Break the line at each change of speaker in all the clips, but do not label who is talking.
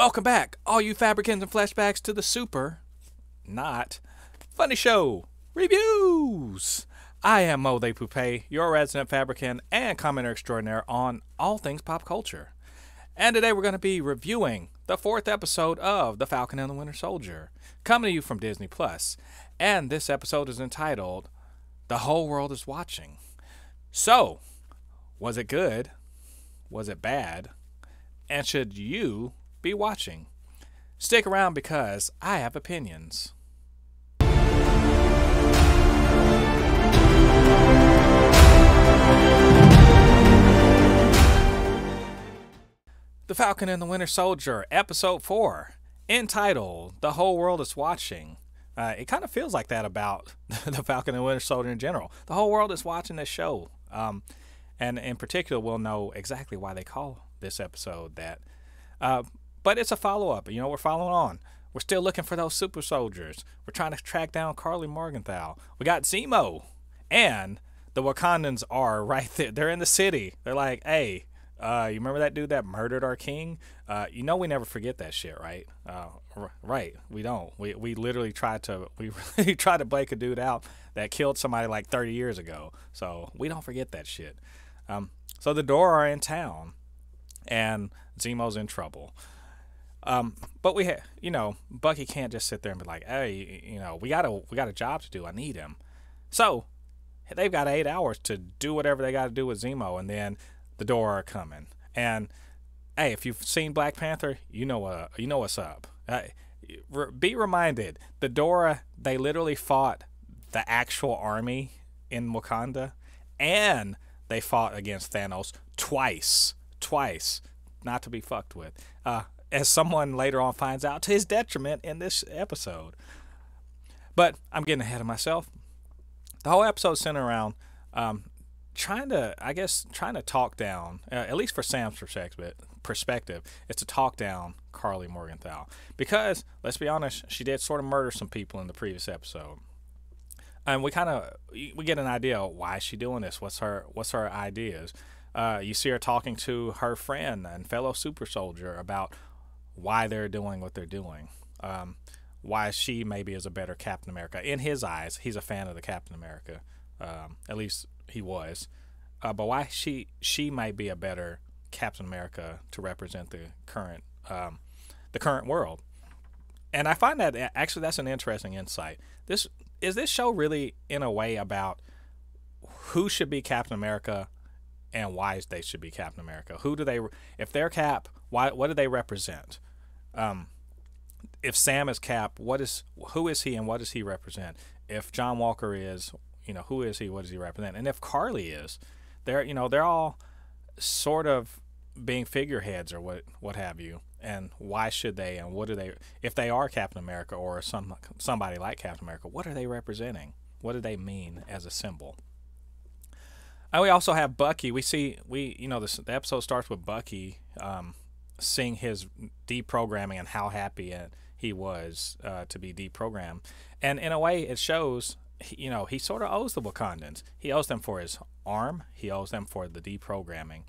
Welcome back, all you Fabricans and Fleshbags, to the super, not, funny show, reviews. I am Jen Thépuppét, your resident Fabricant and commenter extraordinaire on all things pop culture. And today we're going to be reviewing the 4th episode of The Falcon and the Winter Soldier, coming to you from Disney+. And this episode is entitled, The Whole World is Watching. So, was it good? Was it bad? And should you be watching? Stick around because I have opinions. The Falcon and the Winter Soldier, Episode 4, entitled The Whole World is Watching. It kind of feels like that about the Falcon and the Winter Soldier in general. The whole world is watching this show. And in particular, we'll know exactly why they call this episode that. But it's a follow-up. You know, we're following on. We're still looking for those super soldiers. We're trying to track down Karli Morgenthau. We got Zemo. And the Wakandans are right there. They're in the city. They're like, hey, you remember that dude that murdered our king? You know we never forget that shit, right? Right. We don't. We literally tried to break a dude out that killed somebody like 30 years ago. So we don't forget that shit. So the Dora are in town, and Zemo's in trouble. But Bucky can't just sit there and be like, hey, we got a job to do. I need him. So they've got 8 hours to do whatever they got to do with Zemo, and then the Dora are coming. And hey, if you've seen Black Panther, you know what's up. Be reminded, the Dora, they literally fought the actual army in Wakanda, and they fought against Thanos twice, not to be fucked with. As someone later on finds out, to his detriment in this episode. But I'm getting ahead of myself. The whole episode's centered around trying to talk down, at least for Sam's perspective, it's to talk down Karli Morgenthau. Because, let's be honest, she did sort of murder some people in the previous episode. And we get an idea of why is she doing this, what's her ideas. You see her talking to her friend and fellow super soldier about why they're doing what they're doing. Why she maybe is a better Captain America. In his eyes, he's a fan of the Captain America. At least he was. But why she might be a better Captain America to represent the current world. And I find that actually that's an interesting insight. This show really in a way about who should be Captain America and why they should be Captain America. If they're Cap, what do they represent? If Sam is Cap, who is he and what does he represent? If John Walker is, who is he, what does he represent? And if Karli is, they're all sort of being figureheads or what have you. And why should they, and what do they, if they are Captain America or somebody like Captain America, what are they representing? What do they mean as a symbol? And we also have Bucky. The episode starts with Bucky seeing his deprogramming and how happy he was to be deprogrammed. And in a way, it shows, he sort of owes the Wakandans. He owes them for his arm. He owes them for the deprogramming.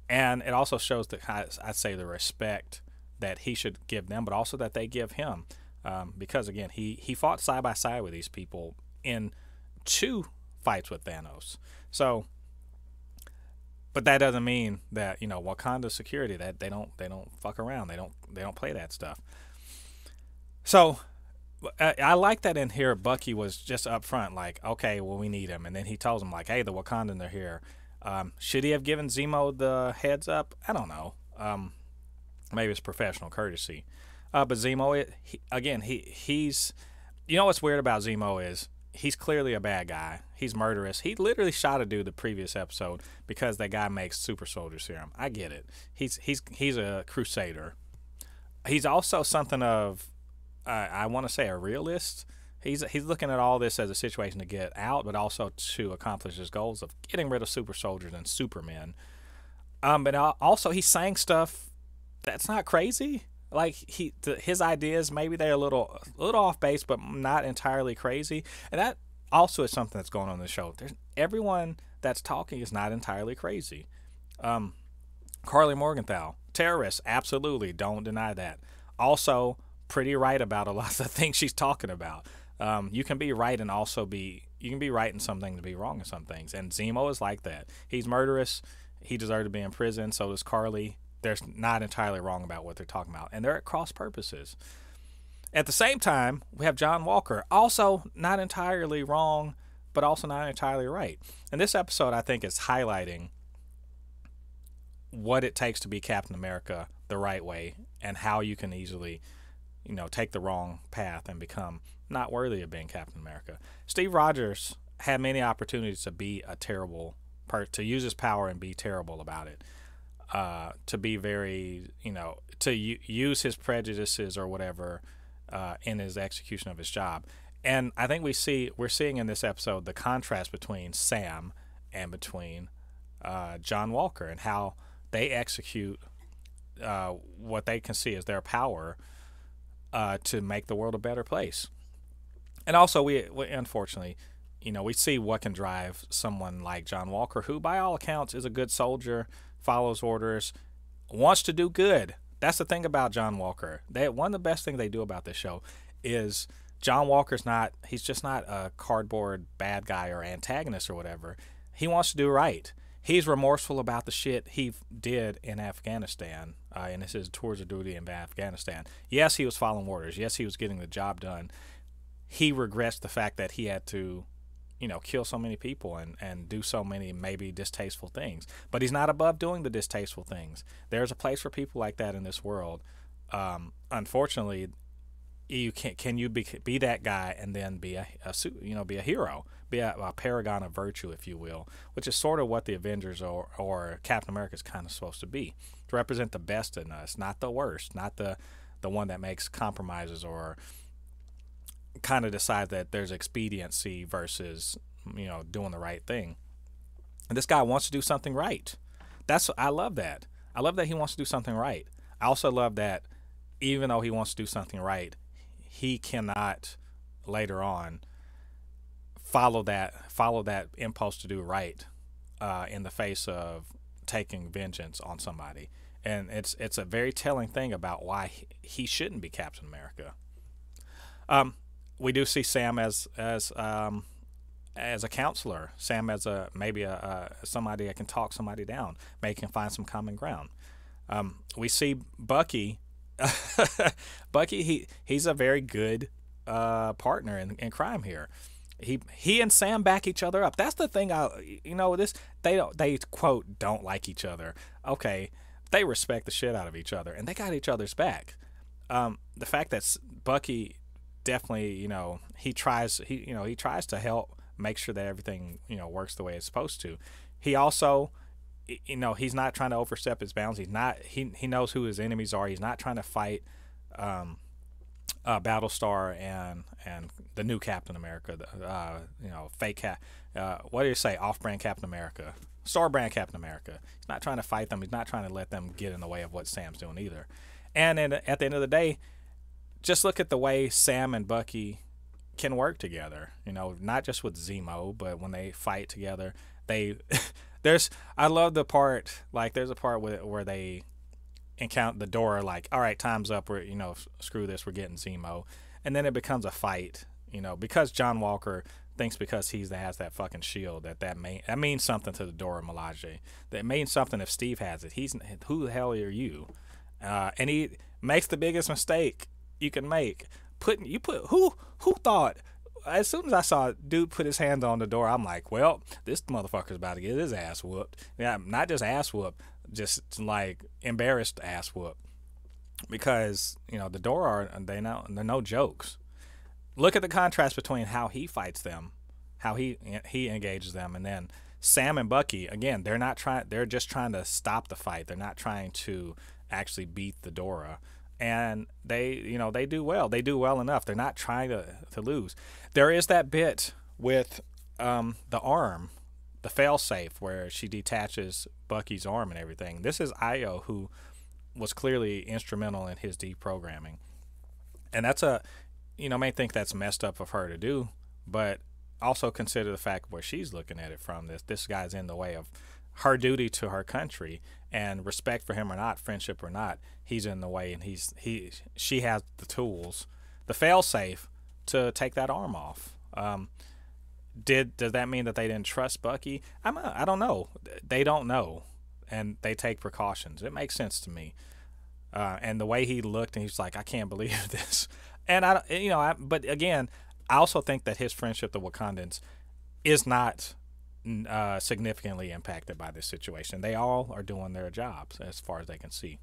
And it also shows I'd say the respect that he should give them, but also that they give him. Because, again, he fought side by side with these people in 2 fights with Thanos. So, but that doesn't mean that Wakanda security, that they don't fuck around. They don't play that stuff. So I like that in here. Bucky was just up front, like, okay, well, we need him, and then he tells him like, hey, the Wakandans are here. Should he have given Zemo the heads up? I don't know. Maybe it's professional courtesy. But Zemo, he's what's weird about Zemo is he's clearly a bad guy. He's murderous. He literally shot a dude the previous episode because that guy makes super soldier serum. I get it. He's a crusader. He's also something of, I want to say, a realist. He's looking at all this as a situation to get out, but also to accomplish his goals of getting rid of super soldiers and supermen. But also he's saying stuff that's not crazy. Like his ideas, maybe they're a little off base, but not entirely crazy. And that also is something that's going on in the show. Everyone that's talking is not entirely crazy. Carly Morgenthau, terrorist, absolutely, don't deny that. Also, pretty right about a lot of the things she's talking about. You can be right and also you can be right in something to be wrong in some things. And Zemo is like that. He's murderous. He deserved to be in prison. So does Carly. They're not entirely wrong about what they're talking about. And they're at cross purposes. At the same time, we have John Walker, also not entirely wrong, but also not entirely right. And this episode, I think, is highlighting what it takes to be Captain America the right way and how you can easily, take the wrong path and become not worthy of being Captain America. Steve Rogers had many opportunities to be a terrible to use his power and be terrible about it. To be very, to use his prejudices or whatever in his execution of his job. And I think we're seeing in this episode the contrast between Sam and between John Walker and how they execute what they can see as their power to make the world a better place. And also, we unfortunately, we see what can drive someone like John Walker, who by all accounts is a good soldier, follows orders, wants to do good. That's the thing about John Walker. One of the best things they do about this show is John Walker's he's just not a cardboard bad guy or antagonist or whatever. He wants to do right. He's remorseful about the shit he did in Afghanistan, and this is tours of duty in Afghanistan. Yes, he was following orders. Yes, he was getting the job done. He regrets the fact that he had to, kill so many people and do so many maybe distasteful things. But he's not above doing the distasteful things. There's a place for people like that in this world. Unfortunately, can you be that guy and then be be a hero, be a paragon of virtue, if you will, which is sort of what the Avengers or Captain America is kind of supposed to be, to represent the best in us, not the worst, not the one that makes compromises or kind of decide that there's expediency versus doing the right thing. And this guy wants to do something right. I love that. I love that he wants to do something right. I also love that even though he wants to do something right, he cannot later on follow that impulse to do right in the face of taking vengeance on somebody. And it's a very telling thing about why he shouldn't be Captain America. We do see Sam as a counselor. Sam as maybe somebody that can talk somebody down, maybe can find some common ground. We see Bucky. Bucky, he's a very good partner in crime here. He and Sam back each other up. That's the thing. They quote don't like each other. Okay, they respect the shit out of each other and they got each other's back. The fact that Bucky definitely, he tries to help make sure that everything, works the way it's supposed to. He also, he's not trying to overstep his bounds. He knows who his enemies are. He's not trying to fight Battlestar and the new Captain America, fake what do you say, off-brand Captain America, store-brand Captain America. He's not trying to fight them. He's not trying to let them get in the way of what Sam's doing either. And at the end of the day, just look at the way Sam and Bucky can work together. Not just with Zemo, but when they fight together, I love the part, like there's a part where they encounter the door, like, all right, time's up, we're, screw this, we're getting Zemo. And then it becomes a fight, because John Walker thinks because he has that fucking shield that means something to the Dora Milaje. That means something if Steve has it. Who the hell are you? And he makes the biggest mistake you can make. Who thought, as soon as I saw a dude put his hand on the door, I'm like, well, this motherfucker's about to get his ass whooped. Yeah, not just ass whooped, just like embarrassed ass whooped. Because, the door they're no jokes. Look at the contrast between how he fights them, how he engages them, and then Sam and Bucky, again, they're just trying to stop the fight. They're not trying to actually beat the Dora. And they do well. They do well enough. They're not trying to lose. There is that bit with the arm, the failsafe, where she detaches Bucky's arm and everything. This is Io, who was clearly instrumental in his deprogramming. And that's may think that's messed up of her to do, but also consider the fact where she's looking at it from. This guy's in the way her duty to her country, and respect for him or not, friendship or not, he's in the way, and she has the tools, the fail-safe to take that arm off. Does that mean that they didn't trust Bucky? I don't know. They don't know, and they take precautions. It makes sense to me. And the way he looked, and he's like, I can't believe this. And but again, I also think that his friendship, the Wakandans, is not significantly impacted by this situation. They all are doing their jobs as far as they can see.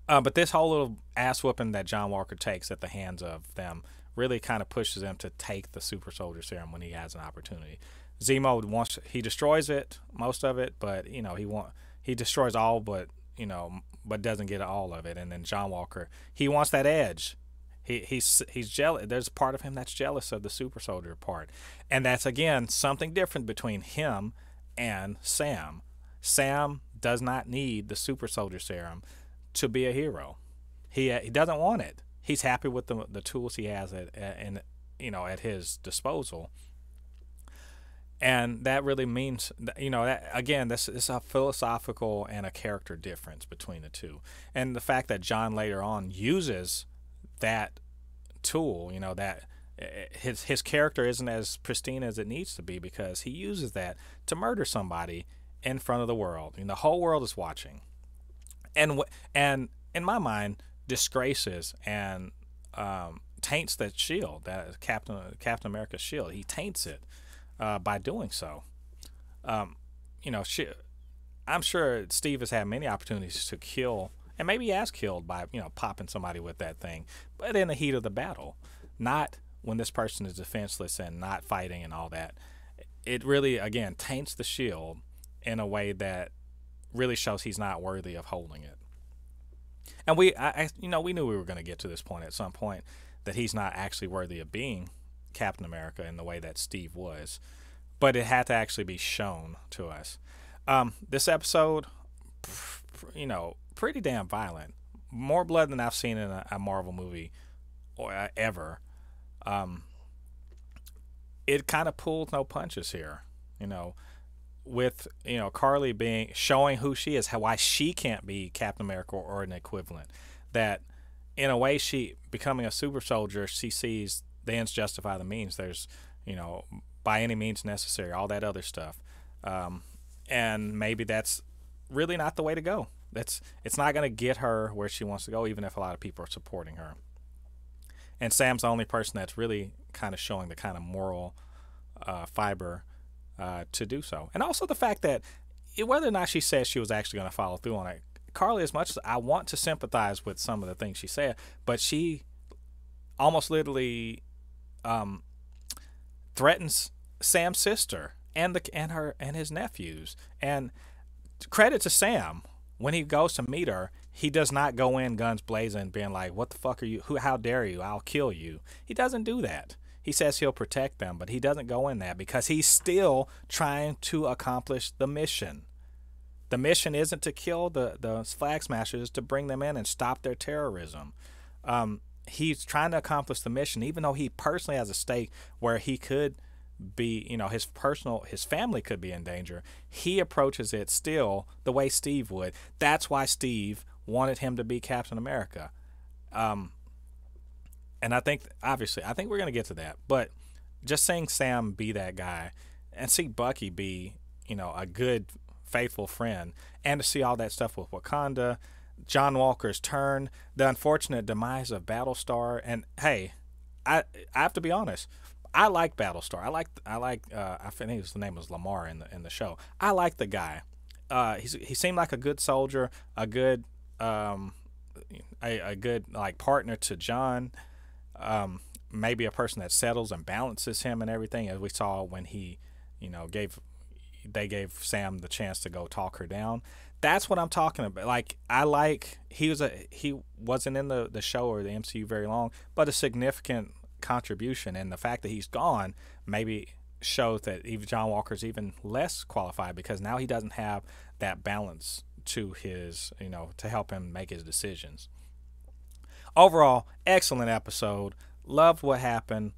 But this whole little ass whooping that John Walker takes at the hands of them really kind of pushes him to take the super soldier serum when he has an opportunity. Zemo he destroys it, most of it, but he destroys all, but doesn't get all of it. And then John Walker, he wants that edge. He's jealous. There's a part of him that's jealous of the super soldier part, and that's again something different between him and Sam. Sam does not need the super soldier serum to be a hero. He doesn't want it. He's happy with the tools he has at his disposal. And that really means, that, again, this is a philosophical and a character difference between the two. And the fact that John later on uses that tool, that his character isn't as pristine as it needs to be, because he uses that to murder somebody in front of the world. The whole world is watching. And in my mind, disgraces and taints that shield, that Captain America's shield. He taints it by doing so. I'm sure Steve has had many opportunities to kill, and maybe he has killed by popping somebody with that thing, but in the heat of the battle, not when this person is defenseless and not fighting and all that. It really, again, taints the shield in a way that really shows he's not worthy of holding it. And we knew we were going to get to this point at some point, that he's not actually worthy of being Captain America in the way that Steve was, but it had to actually be shown to us. This episode, pretty damn violent. More blood than I've seen in a Marvel movie or ever. It kind of pulled no punches here, with Carly showing who she is, why she can't be Captain America or an equivalent. That in a way, she becoming a super soldier, she sees the ends justify the means. There's by any means necessary, all that other stuff, and maybe that's really not the way to go. It's not going to get her where she wants to go, even if a lot of people are supporting her. And Sam's the only person that's really kind of showing the kind of moral fiber to do so. And also the fact that whether or not she says she was actually going to follow through on it, Carly, as much as I want to sympathize with some of the things she said, but she almost literally threatens Sam's sister and his nephews. And credit to Sam, when he goes to meet her, he does not go in guns blazing, being like, "What the fuck are you? How dare you? I'll kill you." He doesn't do that. He says he'll protect them, but he doesn't go in that because he's still trying to accomplish the mission. The mission isn't to kill the flag smashers, to bring them in and stop their terrorism. He's trying to accomplish the mission, even though he personally has a stake where he could be, his family could be in danger. He approaches it still the way Steve would. That's why Steve wanted him to be Captain America. And I think we're going to get to that. But just seeing Sam be that guy and see Bucky be, a good, faithful friend, and to see all that stuff with Wakanda, John Walker's turn, the unfortunate demise of Battlestar. And hey, I have to be honest, I like Battlestar. I think his name was Lamar in the show. I like the guy. He seemed like a good soldier, a good like partner to John. Maybe a person that settles and balances him and everything, as we saw when he, they gave Sam the chance to go talk her down. That's what I'm talking about. Like, he wasn't in the show or the MCU very long, but a significant contribution, and the fact that he's gone maybe shows that even John Walker's even less qualified, because now he doesn't have that balance to his, to help him make his decisions. Overall, excellent episode. Love what happened.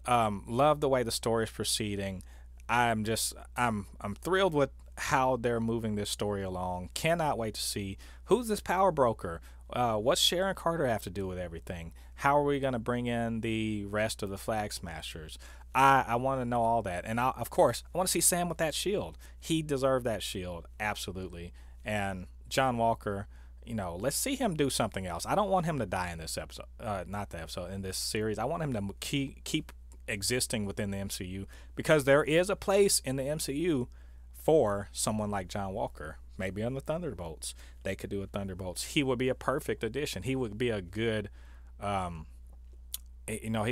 Love the way the story is proceeding. I'm thrilled with how they're moving this story along. Cannot wait to see who's this power broker. What's Sharon Carter have to do with everything? How are we going to bring in the rest of the Flag Smashers? I want to know all that. And of course, I want to see Sam with that shield. He deserved that shield, absolutely. And John Walker, let's see him do something else. I don't want him to die in this episode, in this series. I want him to keep existing within the MCU, because there is a place in the MCU for someone like John Walker. Maybe on the Thunderbolts, they could do a Thunderbolts. He would be a perfect addition. He would be a good, he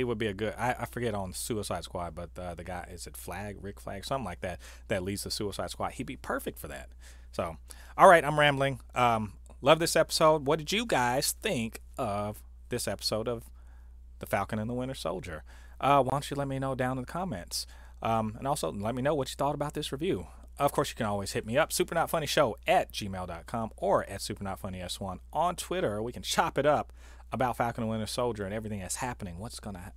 would be a good. I forget on Suicide Squad, but the guy, is it Rick Flag, something like that, that leads the Suicide Squad. He'd be perfect for that. So, all right, I'm rambling. Love this episode. What did you guys think of this episode of The Falcon and the Winter Soldier? Why don't you let me know down in the comments? And also let me know what you thought about this review. Of course, you can always hit me up, supernotfunnyshow@gmail.com or at supernotfunnys1 on Twitter. We can chop it up about Falcon and Winter Soldier and everything that's happening. What's going to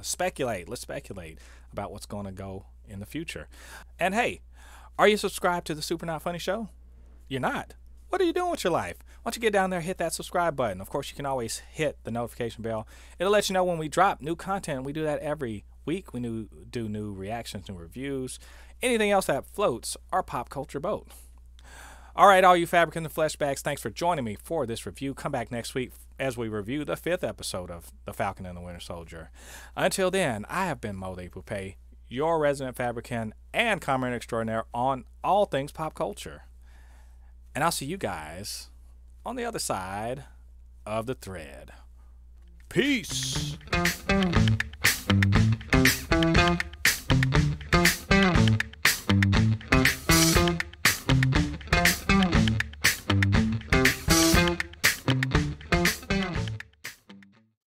speculate? Let's speculate about what's going to go in the future. And hey, are you subscribed to the Super Not Funny Show? You're not. What are you doing with your life? Why don't you get down there, hit that subscribe button. Of course, you can always hit the notification bell. It'll let you know when we drop new content. We do that every week. We do new reactions, new reviews, anything else that floats our pop culture boat. All right, all you Fabricans and Fleshbags, thanks for joining me for this review. Come back next week as we review the 5th episode of The Falcon and the Winter Soldier. Until then, I have been Jen Thépuppét, your resident Fabricant and comment extraordinaire on all things pop culture. And I'll see you guys on the other side of the thread. Peace.